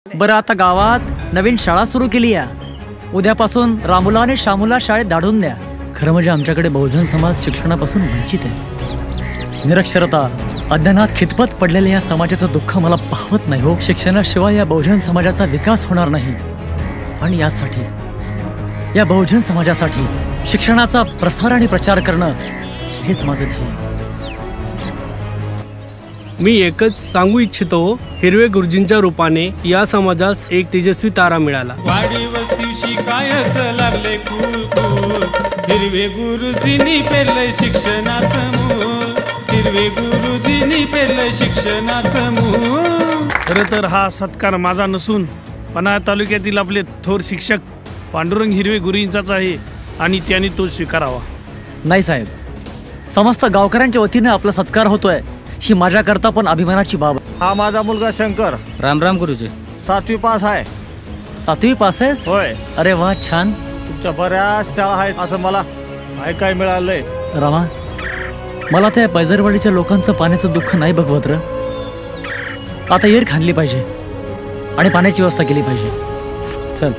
बरं, आता गावात नवीन शाळा सुरू केली आहे. उद्यापासून रामुला आणि शामुला शाळेत धाडून द्या. खरं म्हणजे आमच्याकडे बहुजन समाज शिक्षणापासून वंचित आहे. निरक्षरता, अज्ञानात खितपत पडलेल्या या समाजाचं दुःख मला पाहवत नाही हो. शिक्षणाशिवाय या बहुजन समाजाचा विकास होणार नाही. आणि यासाठी, या बहुजन समाजासाठी शिक्षणाचा प्रसार आणि प्रचार करणं हेच माझं ध्येय. मी एकच सांगू इच्छितो, हिरवे गुरुजींच्या रूपाने या समाजास एक तेजस्वी तारा मिळाला. वाडी वस्ती शिकायच लागले कुल हिरवे गुरुजींनी पेरलंय शिक्षणाचं मूल. हिरवे गुरुजींनी पेरलंय शिक्षणाचं मूल. खरं तर हा सत्कार माझा नसून पन्हाळा तालुक्यातील आपले थोर शिक्षक पांडुरंग हिरवे गुरुजींचाच आहे आणि त्यांनी तो स्वीकारावा. नाही साहेब, समस्त गावकऱ्यांच्या वतीने आपला सत्कार होतोय ही माझ्याकरता पण अभिमानाची बाब. हा माझा मुलगा शंकर. राम राम गुरुजी. 7वी पास आहे. 7वी पास आहेस? होय. अरे वा, छान. तुमच्या बऱ्याच शाळा आहेत असं मला ऐकाय मिळालंय. रामा, मला त्या पैजरवाडीच्या लोकांचं पाण्याचं दुःख नाही बघवत र. आता येर खांदली पाहिजे आणि पाण्याची व्यवस्था केली पाहिजे. चल.